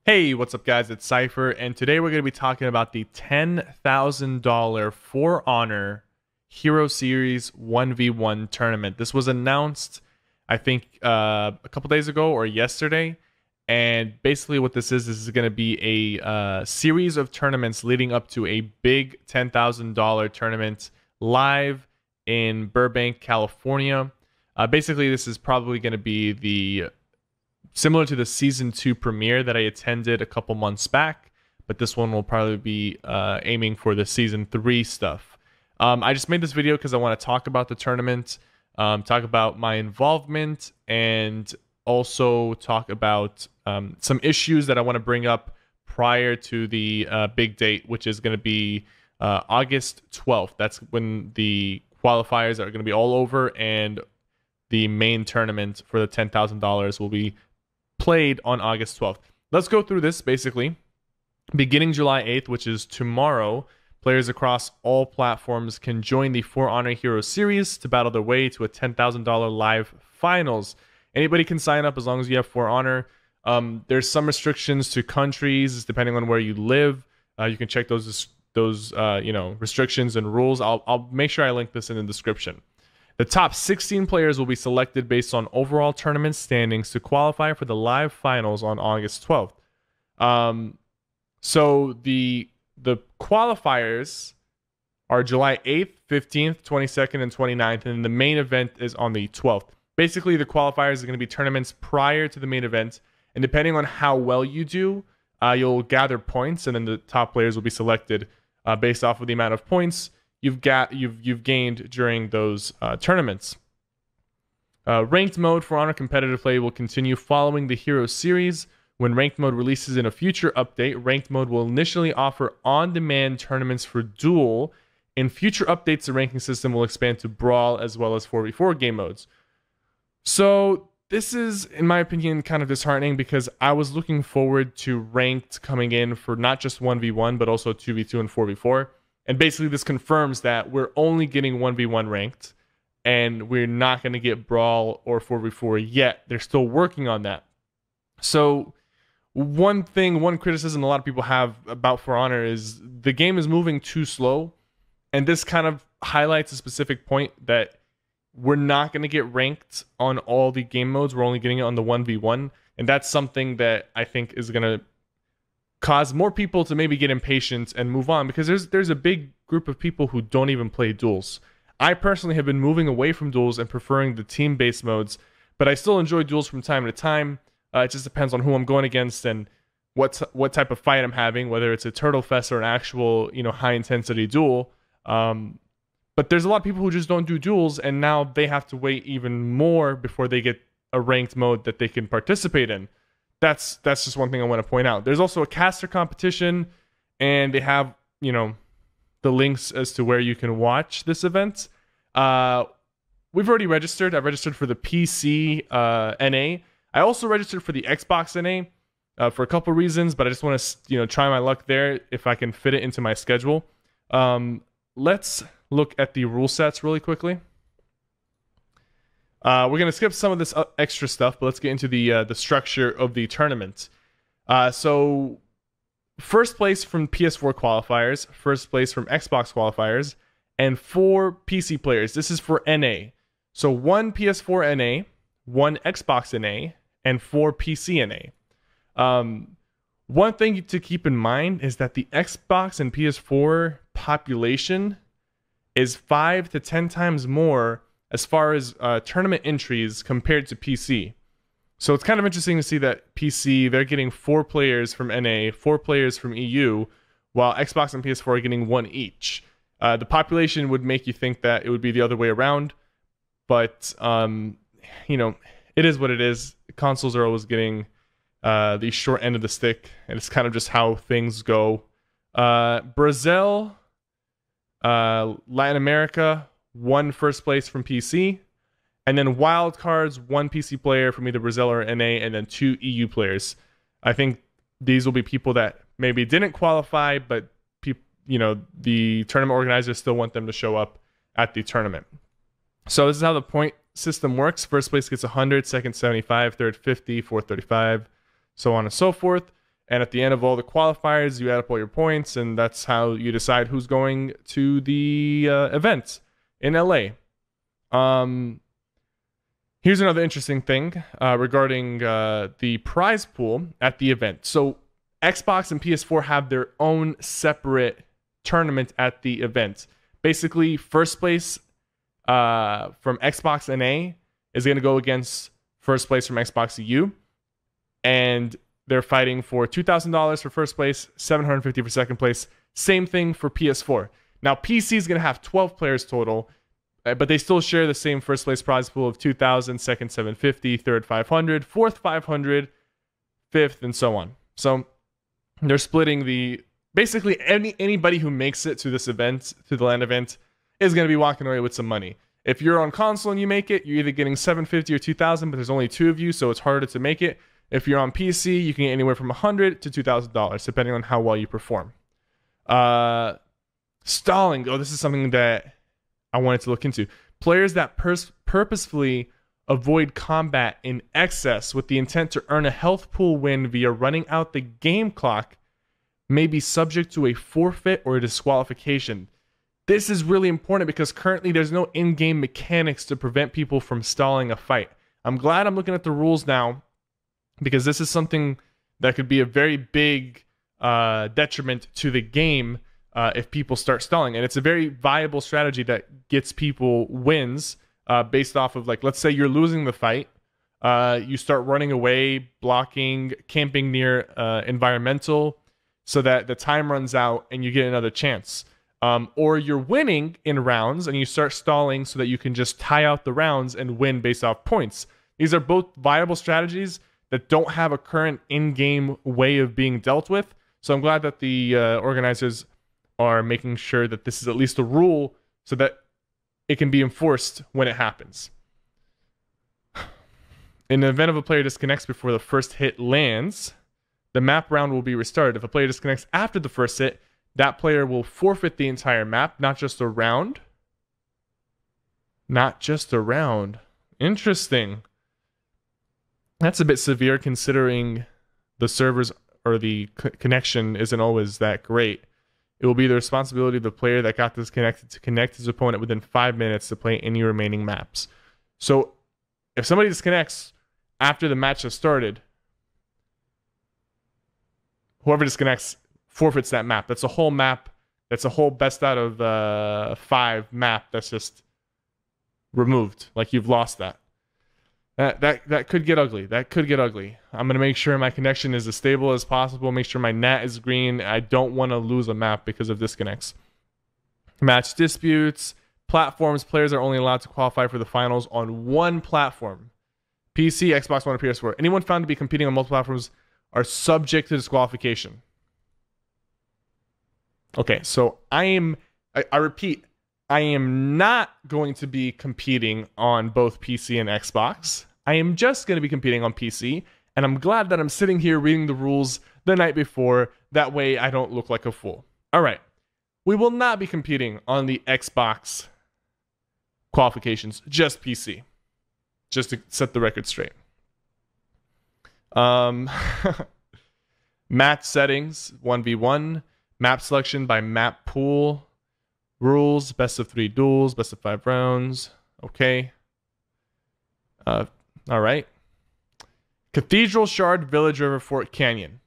Hey, what's up, guys? It's Cypher, and today we're going to be talking about the $10,000 For Honor Hero Series 1v1 tournament. This was announced, I think, a couple days ago or yesterday. And basically, what this is going to be a series of tournaments leading up to a big $10,000 tournament live in Burbank, California. Basically, this is probably going to be the similar to the season 2 premiere that I attended a couple months back, but this one will probably be aiming for the season 3 stuff. I just made this video because I want to talk about the tournament, talk about my involvement, and also talk about some issues that I want to bring up prior to the big date, which is going to be August 12th. That's when the qualifiers are going to be all over, and the main tournament for the $10,000 will be played on August 12th. Let's go through this. Basically, beginning July 8th, which is tomorrow, players across all platforms can join the For Honor Hero Series to battle their way to a $10,000 live finals. Anybody can sign up as long as you have For Honor. There's some restrictions to countries depending on where you live. You can check those restrictions and rules. I'll make sure I link this in the description. The top 16 players will be selected based on overall tournament standings to qualify for the live finals on August 12th. So the qualifiers are July 8th, 15th, 22nd, and 29th, and the main event is on the 12th. Basically, the qualifiers are going to be tournaments prior to the main event, and depending on how well you do, you'll gather points, and then the top players will be selected based off of the amount of points you've gained during those tournaments. Ranked mode For Honor competitive play will continue following the Hero Series. When ranked mode releases in a future update, ranked mode will initially offer on-demand tournaments for Duel. In future updates, the ranking system will expand to Brawl as well as 4v4 game modes. So this is, in my opinion, kind of disheartening because I was looking forward to ranked coming in for not just 1v1 but also 2v2 and 4v4. And basically, this confirms that we're only getting 1v1 ranked, and we're not going to get Brawl or 4v4 yet. They're still working on that. So, one criticism a lot of people have about For Honor is the game is moving too slow, and this kind of highlights a specific point that we're not going to get ranked on all the game modes. We're only getting it on the 1v1, and that's something that I think is going to cause more people to maybe get impatient and move on, because there's a big group of people who don't even play duels. I personally have been moving away from duels and preferring the team-based modes, but I still enjoy duels from time to time. It just depends on who I'm going against and what type of fight I'm having, whether it's a Turtle Fest or an actual high-intensity duel. But there's a lot of people who just don't do duels, and now they have to wait even more before they get a ranked mode that they can participate in. That's just one thing I want to point out. There's also a caster competition, and they have, the links as to where you can watch this event. We've already registered. I've registered for the PC NA. I also registered for the Xbox NA for a couple reasons, but I just want to, try my luck there if I can fit it into my schedule. Let's look at the rule sets really quickly. We're going to skip some of this extra stuff, but let's get into the structure of the tournament. So, first place from PS4 qualifiers, first place from Xbox qualifiers, and 4 PC players. This is for NA. So, 1 PS4 NA, 1 Xbox NA, and 4 PC NA. One thing to keep in mind is that the Xbox and PS4 population is 5 to 10 times more as far as tournament entries compared to PC. So it's kind of interesting to see that PC, they're getting 4 players from NA, 4 players from EU, while Xbox and PS4 are getting 1 each. The population would make you think that it would be the other way around, but, it is what it is. Consoles are always getting the short end of the stick, and it's kind of just how things go. Brazil, Latin America, 1 first place from PC, and then wild cards, 1 PC player from either Brazil or NA, and then 2 EU players. I think these will be people that maybe didn't qualify, but the tournament organizers still want them to show up at the tournament. So this is how the point system works. First place gets 100, second 75, third 50, fourth 35, so on and so forth. And at the end of all the qualifiers, you add up all your points, and that's how you decide who's going to the event in LA. Here's another interesting thing regarding the prize pool at the event. So Xbox and PS4 have their own separate tournament at the event. Basically, first place from Xbox NA is going to go against first place from Xbox EU, and they're fighting for $2,000 for first place, $750 for second place. Same thing for PS4. Now, PC is going to have 12 players total, but they still share the same first place prize pool of $2,000, second $750, third $500, fourth $500, fifth, and so on. So they're splitting the basically anybody who makes it to this event, to the LAN event, is going to be walking away with some money. If you're on console and you make it, you're either getting $750 or $2,000, but there's only 2 of you, so it's harder to make it. If you're on PC, you can get anywhere from $100 to $2,000, depending on how well you perform. Stalling. Oh, this is something that I wanted to look into. Players that purposefully avoid combat in excess with the intent to earn a health pool win via running out the game clock may be subject to a forfeit or a disqualification. This is really important because currently there's no in-game mechanics to prevent people from stalling a fight. I'm glad I'm looking at the rules now, because this is something that could be a very big detriment to the game if people start stalling. And it's a very viable strategy that gets people wins based off of, like, let's say you're losing the fight. You start running away, blocking, camping near environmental so that the time runs out and you get another chance. Or you're winning in rounds and you start stalling so that you can just tie out the rounds and win based off points. These are both viable strategies that don't have a current in-game way of being dealt with. So I'm glad that the organizers are making sure that this is at least a rule so that it can be enforced when it happens. In the event of a player disconnects before the first hit lands, the map round will be restarted. If a player disconnects after the first hit, that player will forfeit the entire map, not just a round. Not just a round. Interesting. That's a bit severe considering the servers or the connection isn't always that great. It will be the responsibility of the player that got disconnected to connect his opponent within 5 minutes to play any remaining maps. So if somebody disconnects after the match has started, whoever disconnects forfeits that map. That's a whole map. That's a whole best out of 5 map that's just removed. Like, you've lost that. That could get ugly. That could get ugly. I'm going to make sure my connection is as stable as possible. Make sure my NAT is green. I don't want to lose a map because of disconnects. Match disputes. Platforms. Players are only allowed to qualify for the finals on one platform. PC, Xbox One, or PS4. Anyone found to be competing on multiple platforms are subject to disqualification. Okay, so I repeat, I am not going to be competing on both PC and Xbox. I am just going to be competing on PC, and I'm glad that I'm sitting here reading the rules the night before. That way I don't look like a fool. All right, we will not be competing on the Xbox qualifications, just PC. Just to set the record straight. Match settings, 1v1. Map selection by map pool. Rules, best of 3 duels, best of 5 rounds. Okay. All right. Cathedral, Shard, Village, River, Fort, Canyon.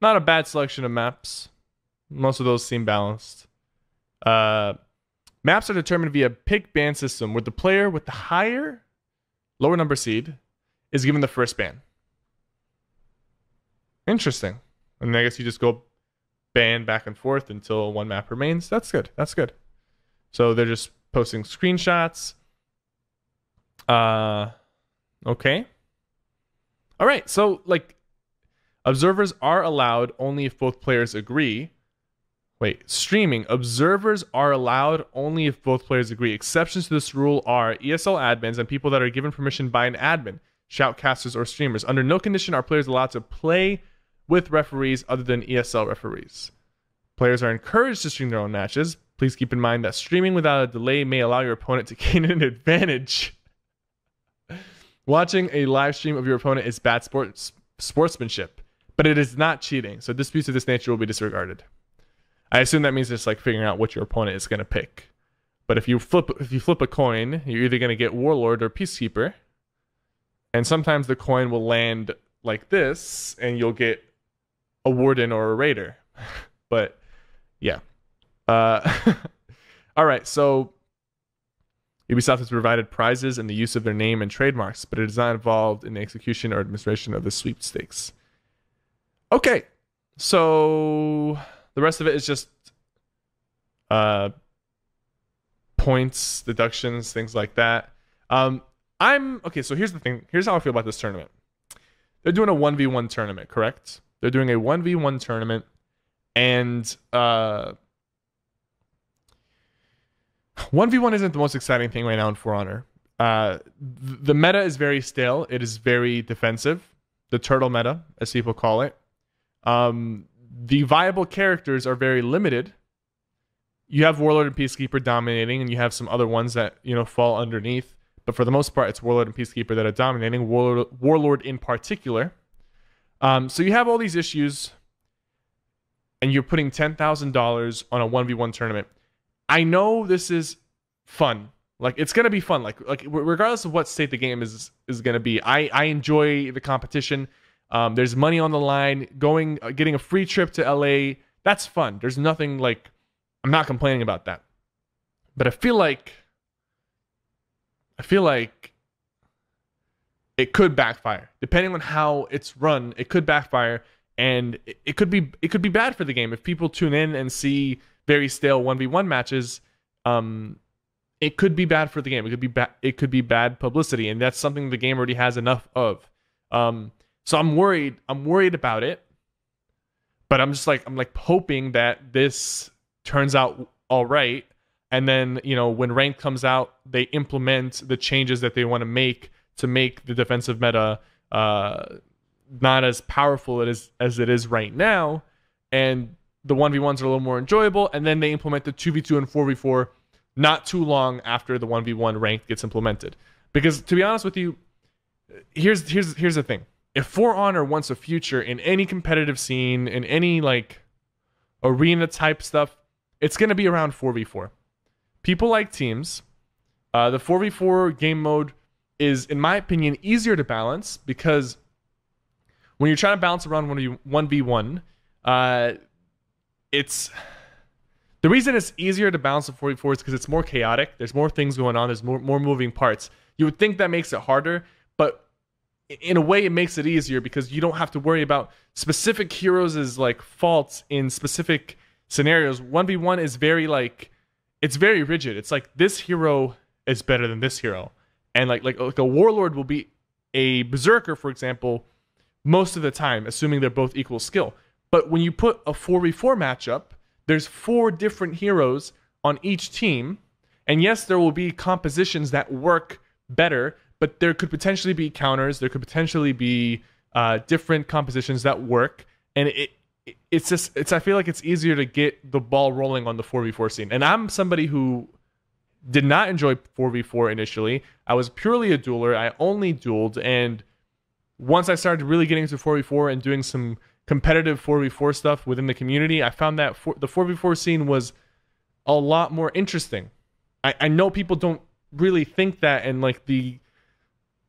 Not a bad selection of maps. Most of those seem balanced. Maps are determined via pick ban system, where the player with the lower number seed is given the first ban. Interesting. And I guess you just go ban back and forth until one map remains. That's good. That's good. So they're just posting screenshots. Okay. All right. So, like, observers are allowed only if both players agree. Wait, streaming. Observers are allowed only if both players agree. Exceptions to this rule are ESL admins and people that are given permission by an admin, shoutcasters, or streamers. Under no condition are players allowed to play with referees other than ESL referees. Players are encouraged to stream their own matches. Please keep in mind that streaming without a delay may allow your opponent to gain an advantage. Watching a live stream of your opponent is bad sportsmanship. but it is not cheating. So disputes of this nature will be disregarded. I assume that means just like figuring out what your opponent is going to pick. But if you flip a coin, you're either going to get Warlord or Peacekeeper. And sometimes the coin will land like this, and you'll get a Warden or a Raider. But yeah. All right, so Ubisoft has provided prizes and the use of their name and trademarks, but it is not involved in the execution or administration of the sweepstakes. Okay, so the rest of it is just points, deductions, things like that. Okay, so here's the thing. Here's how I feel about this tournament. They're doing a 1v1 tournament, correct? They're doing a 1v1 tournament, and 1v1 isn't the most exciting thing right now in For Honor. The meta is very stale. It is very defensive. The turtle meta, as people call it. The viable characters are very limited. You have Warlord and Peacekeeper dominating, and you have some other ones that, you know, fall underneath. But for the most part, it's Warlord and Peacekeeper that are dominating, Warlord in particular. So you have all these issues, and you're putting $10,000 on a 1v1 tournament. I know this is fun. Like, it's going to be fun. Like regardless of what state the game is going to be. I enjoy the competition. There's money on the line. Getting a free trip to LA, that's fun. There's nothing like... I'm not complaining about that. But I feel like it could backfire. Depending on how it's run, it could backfire, and it could be bad for the game. If people tune in and see very stale 1v1 matches, it could be bad for the game. It could be bad publicity, and that's something the game already has enough of. So I'm worried about it. But I'm hoping that this turns out all right, and then, you know, when ranked comes out, they implement the changes that they want to make the defensive meta not as powerful as it is right now, and the 1v1s are a little more enjoyable, and then they implement the 2v2 and 4v4 not too long after the 1v1 rank gets implemented. Because to be honest with you, here's the thing. If For Honor wants a future in any competitive scene, in any like arena type stuff, it's going to be around 4v4. People like teams. The 4v4 game mode is, in my opinion, easier to balance, because when you're trying to balance around 1v1, it's... The reason it's easier to balance the 4v4 is because it's more chaotic. There's more things going on. There's more moving parts. You would think that makes it harder, but in a way it makes it easier because you don't have to worry about specific heroes' like faults in specific scenarios. 1v1 is very like... It's very rigid. It's like this hero is better than this hero. And like a Warlord will be a Berserker, for example, most of the time, assuming they're both equal skill. But when you put a 4v4 matchup, there's 4 different heroes on each team. And yes, there will be compositions that work better, but there could potentially be counters. There could potentially be different compositions that work. And I feel like it's easier to get the ball rolling on the 4v4 scene. And I'm somebody who did not enjoy 4v4 initially. I was purely a dueler. I only dueled. And once I started really getting into 4v4 and doing some competitive 4v4 stuff within the community, I found that the 4v4 scene was a lot more interesting. I know people don't really think that, and like the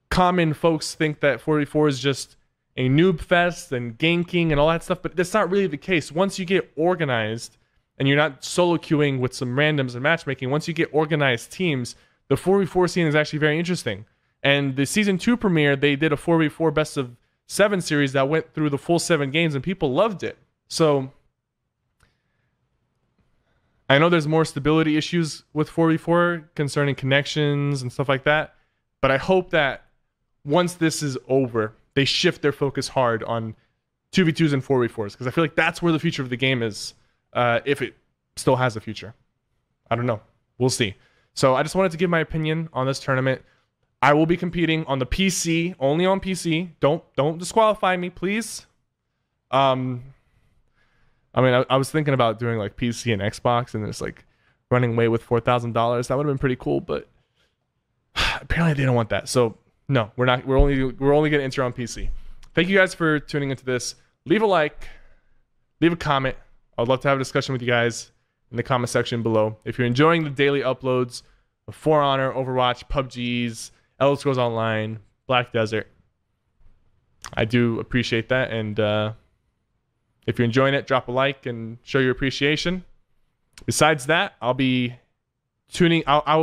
common folks think that 4v4 is just a noob fest and ganking and all that stuff, but that's not really the case. Once you get organized and you're not solo queuing with some randoms and matchmaking, once you get organized teams, the 4v4 scene is actually very interesting. And the season 2 premiere, they did a 4v4 best of 7 series that went through the full 7 games, and people loved it. So I know there's more stability issues with 4v4 concerning connections and stuff like that, but I hope that once this is over, they shift their focus hard on 2v2s and 4v4s, because I feel like that's where the future of the game is, if it still has a future. I don't know. We'll see. So I just wanted to give my opinion on this tournament. I will be competing on the PC, only on PC. Don't disqualify me, please. I mean, I was thinking about doing like PC and Xbox, and it's like running away with $4,000. That would have been pretty cool, but apparently they don't want that. So no, we're not. We're only going to enter on PC. Thank you guys for tuning into this. leave a like, leave a comment. I'd love to have a discussion with you guys in the comment section below. If you're enjoying the daily uploads of For Honor, Overwatch, PUBG's, Elder Scrolls Online, Black Desert, I do appreciate that. And if you're enjoying it, drop a like and show your appreciation. Besides that, I will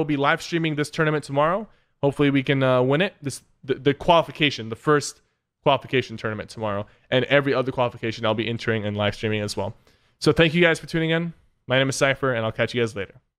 be live streaming this tournament tomorrow. Hopefully we can win it. The qualification, the first qualification tournament tomorrow, and every other qualification I'll be entering and live streaming as well. So thank you guys for tuning in. My name is Cypher, and I'll catch you guys later.